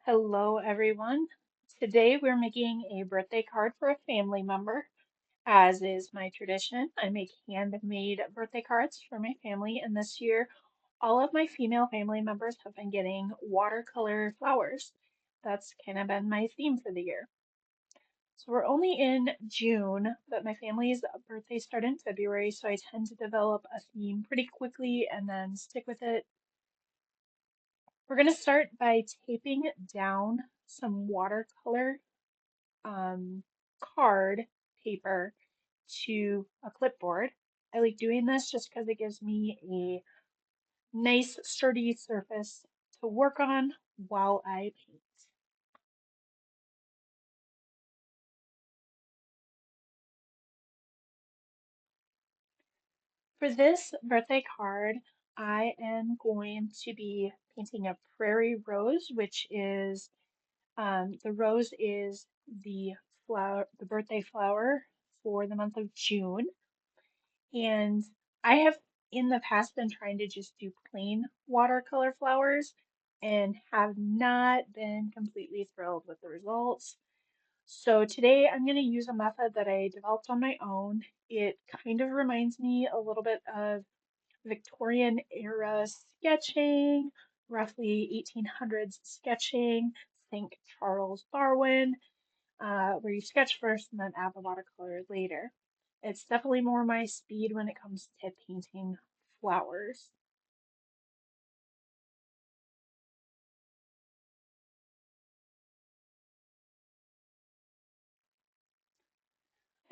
Hello, everyone. Today we're making a birthday card for a family member. As is my tradition, I make handmade birthday cards for my family, and this year all of my female family members have been getting watercolor flowers. That's kind of been my theme for the year. So we're only in June, but my family's birthdays start in February, so I tend to develop a theme pretty quickly and then stick with it. We're going to start by taping down some watercolor card paper to a clipboard. I like doing this just because it gives me a nice sturdy surface to work on while I paint. For this birthday card, I am going to be painting a prairie rose, which is the rose is the flower, the birthday flower for the month of June. And I have in the past been trying to just do plain watercolor flowers and have not been completely thrilled with the results. So today I'm going to use a method that I developed on my own. It kind of reminds me a little bit of Victorian era sketching, roughly 1800s sketching. Think Charles Darwin, where you sketch first and then add the watercolor later. It's definitely more my speed when it comes to painting flowers.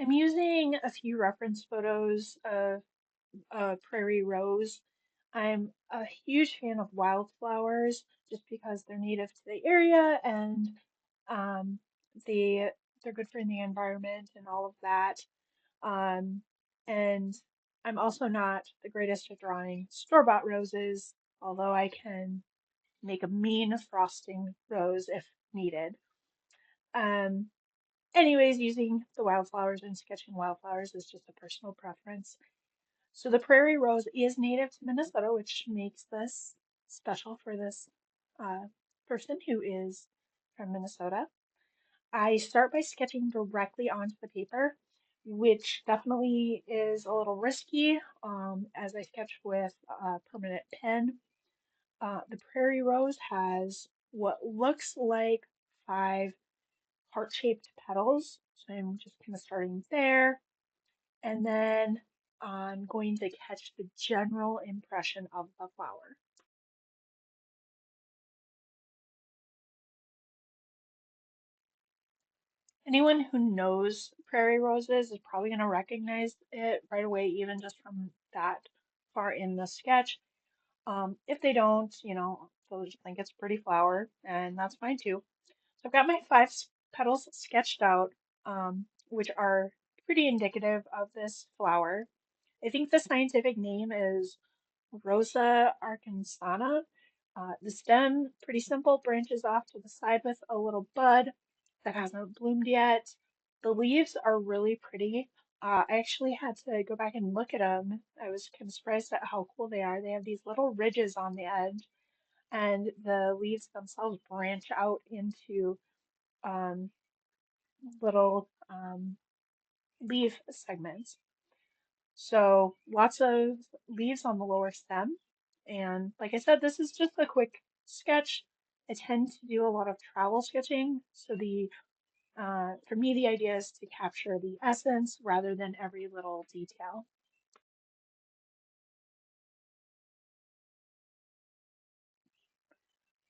I'm using a few reference photos of Prairie Rose. I'm a huge fan of wildflowers just because they're native to the area and um, they they're good for the environment and all of that. Um, and I'm also not the greatest at drawing store-bought roses, although I can make a mean frosting rose if needed. Um, Anyways, using the wildflowers and sketching wildflowers is just a personal preference. So the prairie rose is native to Minnesota, which makes this special for this uh, person who is from Minnesota. I start by sketching directly onto the paper, which definitely is a little risky as I sketch with a permanent pen. The prairie rose has what looks like five heart-shaped petals, so I'm just kind of starting there, and then I'm going to catch the general impression of the flower. Anyone who knows prairie roses is probably going to recognize it right away, even just from that far in the sketch. If they don't, they'll just think it's a pretty flower, and that's fine too. So I've got my five petals sketched out, which are pretty indicative of this flower. I think the scientific name is Rosa arkansana. The stem, pretty simple, branches off to the side with a little bud that hasn't bloomed yet. The leaves are really pretty. I actually had to go back and look at them. I was kind of surprised at how cool they are. They have these little ridges on the edge, and the leaves themselves branch out into um, little leaf segments. So lots of leaves on the lower stem. And like I said, this is just a quick sketch. I tend to do a lot of travel sketching. So for me, the idea is to capture the essence rather than every little detail.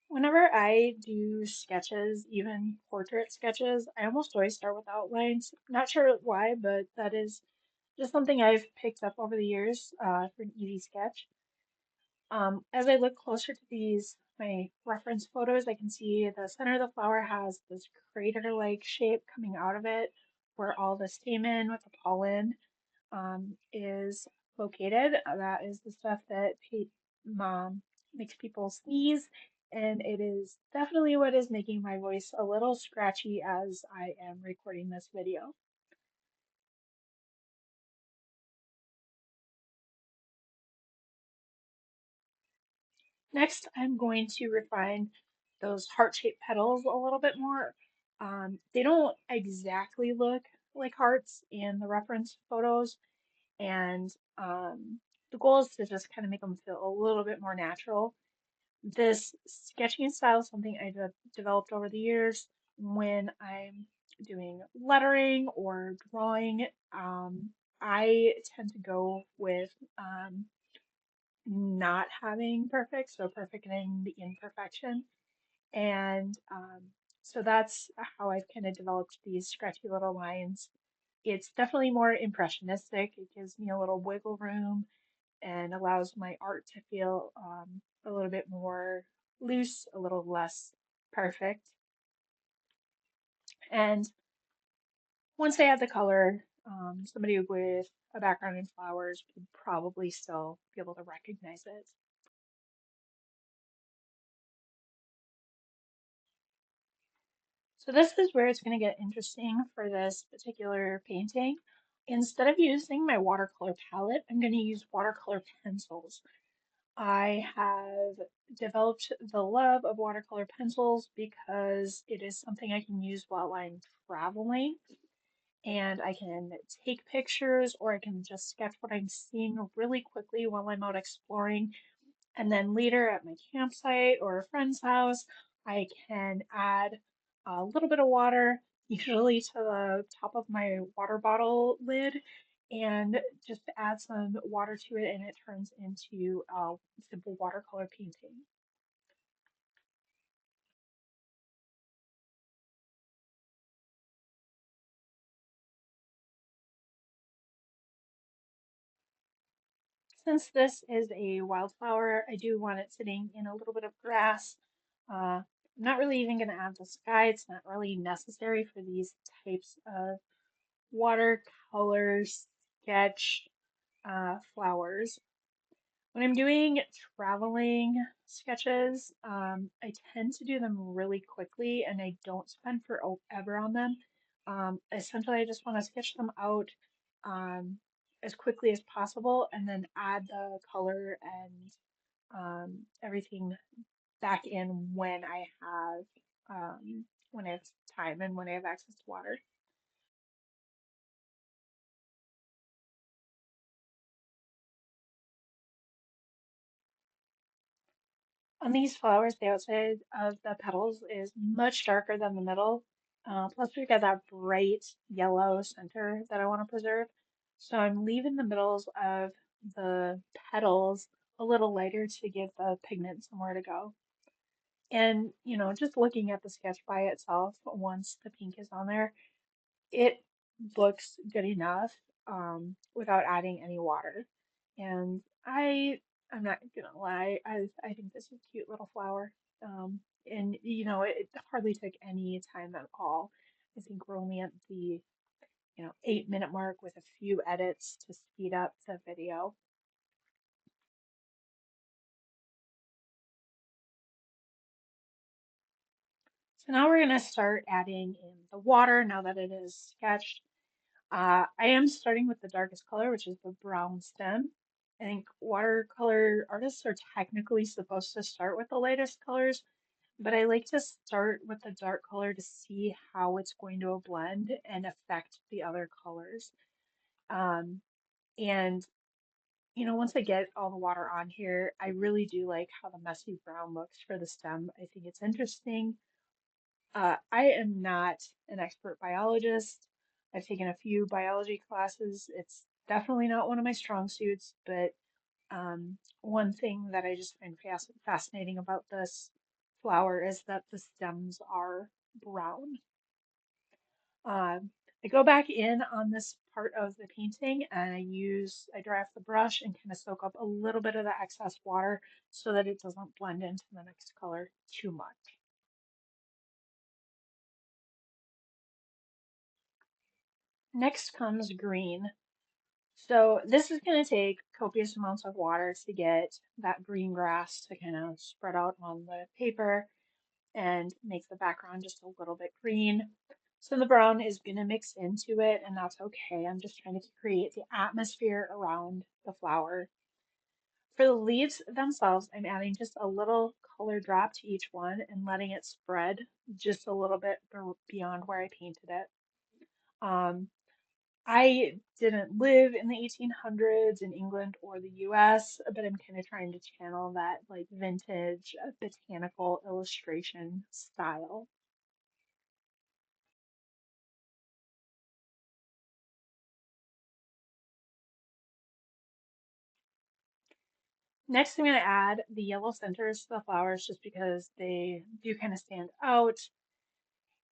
Whenever I do sketches, even portrait sketches, I almost always start with outlines. Not sure why, but that is just something I've picked up over the years for an easy sketch. As I look closer to my reference photos, I can see the center of the flower has this crater-like shape coming out of it, where all the stamen with the pollen is located. That is the stuff that makes people sneeze, and it is definitely what is making my voice a little scratchy as I am recording this video. Next, I'm going to refine those heart-shaped petals a little bit more. They don't exactly look like hearts in the reference photos, and the goal is to just kind of make them feel a little bit more natural. This sketching style is something I developed over the years when I'm doing lettering or drawing. I tend to go with not having perfect, so perfecting the imperfection. And so that's how I've kind of developed these stretchy little lines. It's definitely more impressionistic. It gives me a little wiggle room and allows my art to feel a little bit more loose, a little less perfect. And once I add the color, somebody with a background in flowers would probably still be able to recognize it. So this is where it's going to get interesting for this particular painting. Instead of using my watercolor palette, I'm going to use watercolor pencils. I have developed the love of watercolor pencils because it is something I can use while I'm traveling, and I can take pictures or I can just sketch what I'm seeing really quickly while I'm out exploring. And then later at my campsite or a friend's house, I can add a little bit of water, usually to the top of my water bottle lid, and just add some water to it, and it turns into a simple watercolor painting. Since this is a wildflower, I do want it sitting in a little bit of grass. I'm not really even going to add the sky. It's not really necessary for these types of watercolor sketch flowers. When I'm doing traveling sketches, I tend to do them really quickly and I don't spend forever on them. Essentially, I just want to sketch them out um, as quickly as possible and then add the color and everything back in when I have time and when I have access to water. On these flowers, the outside of the petals is much darker than the middle. Plus, we've got that bright yellow center that I want to preserve. So I'm leaving the middles of the petals a little lighter to give the pigment somewhere to go. And, just looking at the sketch by itself, once the pink is on there, it looks good enough without adding any water. And I'm not gonna lie, I think this is a cute little flower. And it hardly took any time at all. I think we're only at the 8-minute mark with a few edits to speed up the video. So now we're gonna start adding in the water now that it is sketched. I am starting with the darkest color, which is the brown stem. I think watercolor artists are technically supposed to start with the lightest colors, but I like to start with the dark color to see how it's going to blend and affect the other colors. Um, and once I get all the water on here, I really do like how the messy brown looks for the stem. I think it's interesting. I am not an expert biologist. I've taken a few biology classes. It's definitely not one of my strong suits, but one thing that I just find fascinating about this flower is that the stems are brown. I go back in on this part of the painting and I dry off the brush and kind of soak up a little bit of the excess water so that it doesn't blend into the next color too much. Next comes green. So this is going to take copious amounts of water to get that green grass to kind of spread out on the paper and make the background just a little bit green. So the brown is going to mix into it, and that's okay. I'm just trying to create the atmosphere around the flower. For the leaves themselves, I'm adding just a little color drop to each one and letting it spread just a little bit beyond where I painted it. Um, I didn't live in the 1800s in England or the US, but I'm kind of trying to channel that like vintage botanical illustration style. Next, I'm going to add the yellow centers to the flowers just because they do kind of stand out.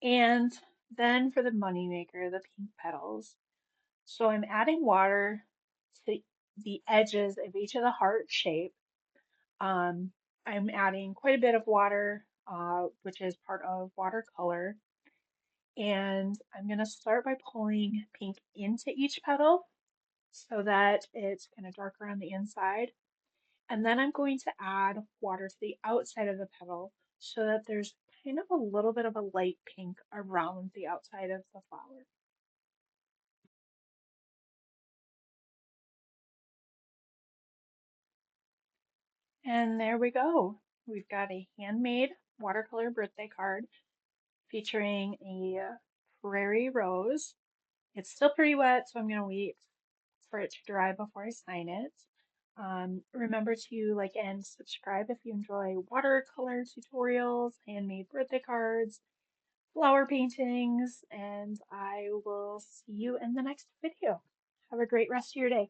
And then for the moneymaker, the pink petals. So I'm adding water to the edges of each of the heart shape. Um, I'm adding quite a bit of water, which is part of watercolor. And I'm going to start by pulling pink into each petal so that it's kind of darker on the inside. And then I'm going to add water to the outside of the petal so that there's kind of a little bit of a light pink around the outside of the flower. And there we go. We've got a handmade watercolor birthday card featuring a prairie rose. It's still pretty wet, so I'm going to wait for it to dry before I sign it. Remember to like and subscribe if you enjoy watercolor tutorials, handmade birthday cards, flower paintings, and I will see you in the next video. Have a great rest of your day.